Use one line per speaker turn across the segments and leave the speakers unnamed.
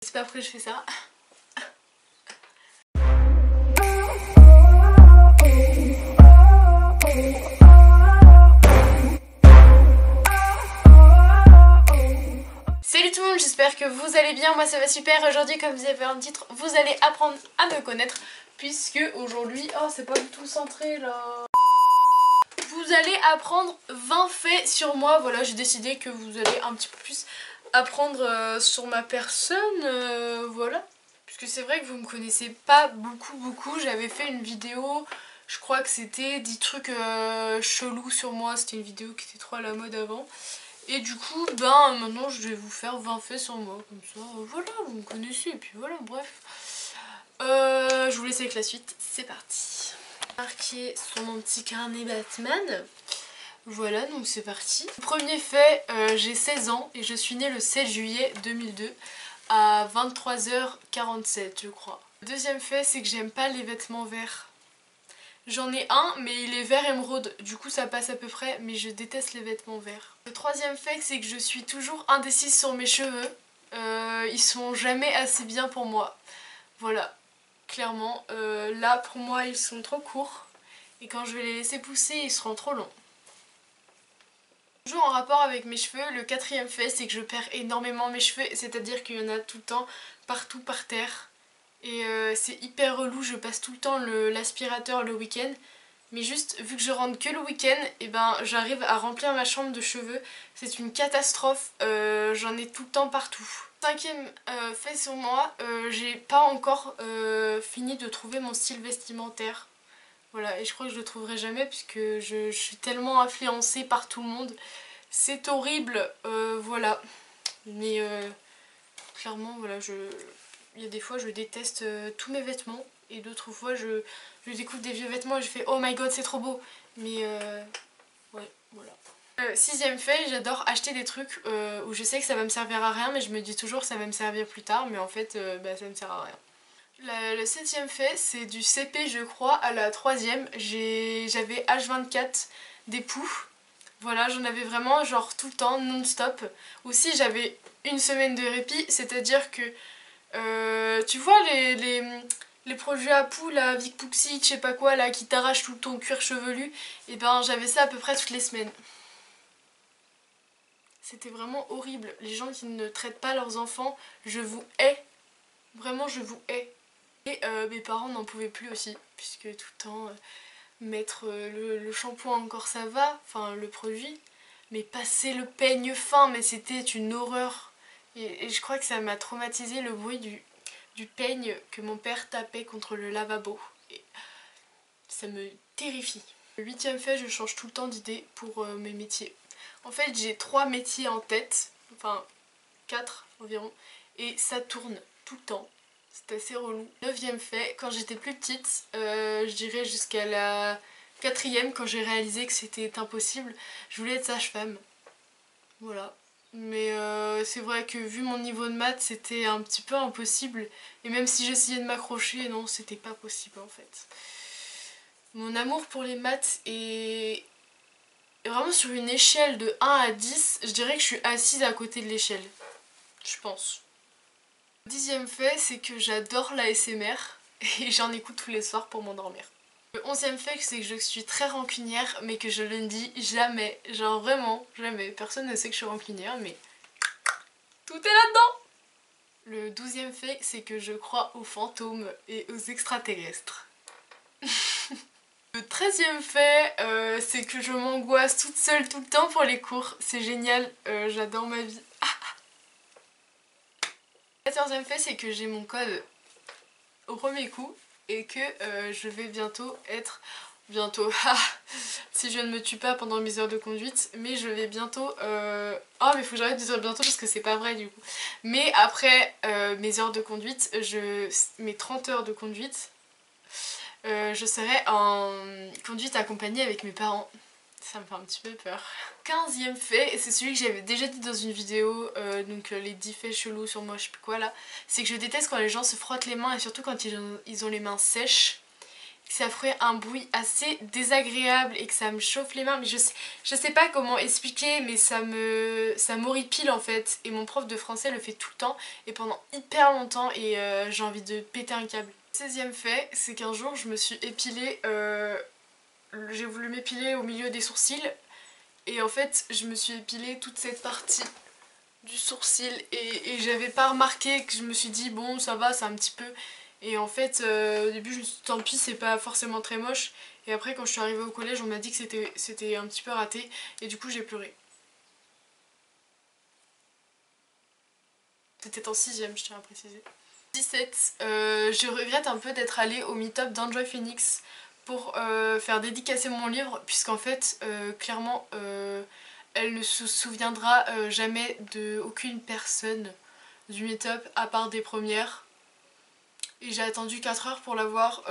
C'est pas pourquoi je fais ça. Salut tout le monde, j'espère que vous allez bien, moi ça va super. Aujourd'hui, comme vous avez un titre, vous allez apprendre à me connaître, puisque aujourd'hui... Oh, c'est pas du tout centré là. Vous allez apprendre 20 faits sur moi. Voilà, j'ai décidé que vous allez un petit peu plus apprendre sur ma personne, voilà. Puisque c'est vrai que vous me connaissez pas beaucoup. J'avais fait une vidéo, je crois que c'était 10 trucs chelous sur moi. C'était une vidéo qui était trop à la mode avant. Et du coup, ben maintenant je vais vous faire 20 faits sur moi. Comme ça, voilà, vous me connaissez. Et puis voilà, bref. Je vous laisse avec la suite. C'est parti. Marqué sur mon petit carnet Batman. Voilà, donc c'est parti. Premier fait, j'ai 16 ans et je suis née le 7 juillet 2002 à 23h47 je crois. Deuxième fait, c'est que j'aime pas les vêtements verts. J'en ai un, mais il est vert émeraude, du coup ça passe à peu près, mais je déteste les vêtements verts. Le troisième fait, c'est que je suis toujours indécise sur mes cheveux. Ils sont jamais assez bien pour moi. Voilà, clairement. Là, pour moi, ils sont trop courts. Et quand je vais les laisser pousser, ils seront trop longs. Toujours en rapport avec mes cheveux, le quatrième fait, c'est que je perds énormément mes cheveux. C'est-à-dire qu'il y en a tout le temps, partout par terre. Et c'est hyper relou, je passe tout le temps l'aspirateur le week-end. Mais juste, vu que je rentre que le week-end, et ben j'arrive à remplir ma chambre de cheveux. C'est une catastrophe, j'en ai tout le temps partout. Cinquième fait sur moi, j'ai pas encore fini de trouver mon style vestimentaire. Voilà, et je crois que je le trouverai jamais puisque je suis tellement influencée par tout le monde. C'est horrible, voilà. Mais clairement, voilà, il y a des fois je déteste tous mes vêtements. Et d'autres fois je découvre des vieux vêtements et je fais oh my god c'est trop beau. Mais ouais, voilà. Sixième fait, j'adore acheter des trucs où je sais que ça va me servir à rien, mais je me dis toujours que ça va me servir plus tard, mais en fait bah, ça me sert à rien. Le septième fait, c'est du CP je crois à la troisième, j'avais H24 d'époux. Voilà, j'en avais vraiment genre tout le temps, non-stop. Aussi j'avais une semaine de répit, c'est-à-dire que tu vois les produits à poux, la Vic Pouxy, je sais pas quoi, là, qui t'arrachent tout ton cuir chevelu, et ben j'avais ça à peu près toutes les semaines. C'était vraiment horrible. Les gens qui ne traitent pas leurs enfants, je vous hais. Vraiment, je vous hais. Et mes parents n'en pouvaient plus aussi, puisque tout le temps, mettre le shampoing encore ça va, enfin le produit, mais passer le peigne fin, mais c'était une horreur. Et je crois que ça m'a traumatisé le bruit du peigne que mon père tapait contre le lavabo. Et ça me terrifie. Le huitième fait, je change tout le temps d'idée pour mes métiers. En fait, j'ai 3 métiers en tête, enfin 4 environ, et ça tourne tout le temps. C'est assez relou. Neuvième fait, quand j'étais plus petite, je dirais jusqu'à la 4e, quand j'ai réalisé que c'était impossible, je voulais être sage-femme. Voilà. Mais c'est vrai que vu mon niveau de maths, c'était un petit peu impossible. Et même si j'essayais de m'accrocher, non, c'était pas possible en fait. Mon amour pour les maths est vraiment sur une échelle de 1 à 10, je dirais que je suis assise à côté de l'échelle. Je pense. Le 10e fait, c'est que j'adore l'ASMR et j'en écoute tous les soirs pour m'endormir. Le 11e fait, c'est que je suis très rancunière, mais que je ne dis jamais, genre vraiment jamais. Personne ne sait que je suis rancunière, mais tout est là-dedans. Le 12e fait, c'est que je crois aux fantômes et aux extraterrestres. Le 13e fait, c'est que je m'angoisse toute seule tout le temps pour les cours. C'est génial, j'adore ma vie. Le 14e fait, c'est que j'ai mon code au premier coup et que je vais bientôt être... Bientôt, si je ne me tue pas pendant mes heures de conduite, mais je vais bientôt... Oh mais faut que j'arrête de dire bientôt parce que c'est pas vrai du coup. Mais après mes heures de conduite, mes 30 heures de conduite, je serai en conduite accompagnée avec mes parents. Ça me fait un petit peu peur. 15e fait, et c'est celui que j'avais déjà dit dans une vidéo, donc les 10 faits chelous sur moi, je sais plus quoi là, c'est que je déteste quand les gens se frottent les mains et surtout quand ils ont les mains sèches. ça ferait un bruit assez désagréable et que ça me chauffe les mains. Mais je sais pas comment expliquer, mais ça m'horripile en fait. Et mon prof de français le fait tout le temps et pendant hyper longtemps et j'ai envie de péter un câble. 16e fait, c'est qu'un jour je me suis épilée, j'ai voulu m'épiler au milieu des sourcils et en fait je me suis épilée toute cette partie du sourcil et j'avais pas remarqué, que je me suis dit bon ça va, c'est un petit peu, et en fait au début je me suis dit tant pis, c'est pas forcément très moche, et après quand je suis arrivée au collège on m'a dit que c'était un petit peu raté et du coup j'ai pleuré. C'était en 6ème, je tiens à préciser. 17, je regrette un peu d'être allée au meet-up d'Enjoy Phoenix pour faire dédicacer mon livre, puisqu'en fait clairement elle ne se souviendra jamais de aucune personne du meet-up à part des premières. Et j'ai attendu 4 heures pour la voir,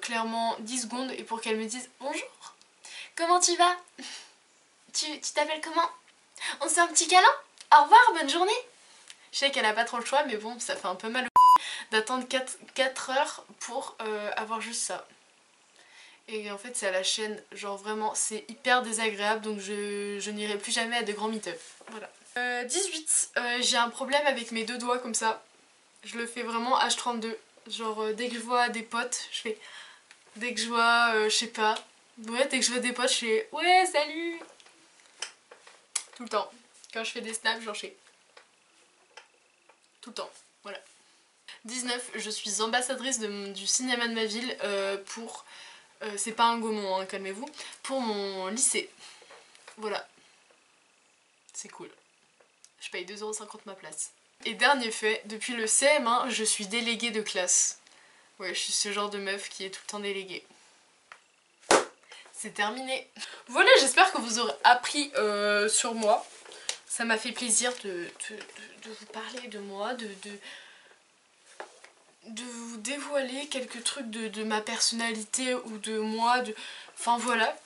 clairement 10 secondes, et pour qu'elle me dise bonjour, comment tu vas, tu t'appelles comment, on se fait un petit câlin, au revoir, bonne journée. Je sais qu'elle a pas trop le choix, mais bon, ça fait un peu mal d'attendre 4 heures pour avoir juste ça. Et en fait c'est à la chaîne, genre vraiment c'est hyper désagréable, donc je n'irai plus jamais à de grands meet-up. Voilà. 18, j'ai un problème avec mes deux doigts comme ça. Je le fais vraiment H32. Genre dès que je vois des potes, je fais... Dès que je vois, je sais pas... Ouais, dès que je vois des potes, je fais... Ouais, salut. Tout le temps. Quand je fais des snaps, genre je fais... Tout le temps. Voilà. 19, je suis ambassadrice du cinéma de ma ville pour... c'est pas un Gaumont, hein, calmez-vous. Pour mon lycée. Voilà. C'est cool. Je paye 2,50 € ma place. Et dernier fait, depuis le CM1, je suis déléguée de classe. Ouais, je suis ce genre de meuf qui est tout le temps déléguée. C'est terminé. Voilà, j'espère que vous aurez appris sur moi. Ça m'a fait plaisir de vous parler de moi, de vous dévoiler quelques trucs de ma personnalité ou de moi, enfin voilà.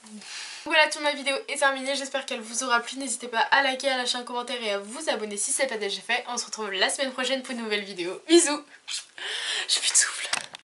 Voilà, toute ma vidéo est terminée, j'espère qu'elle vous aura plu. N'hésitez pas à liker, à lâcher un commentaire et à vous abonner si ce n'est pas déjà fait. On se retrouve la semaine prochaine pour une nouvelle vidéo. Bisous. Je suis plus de souffle.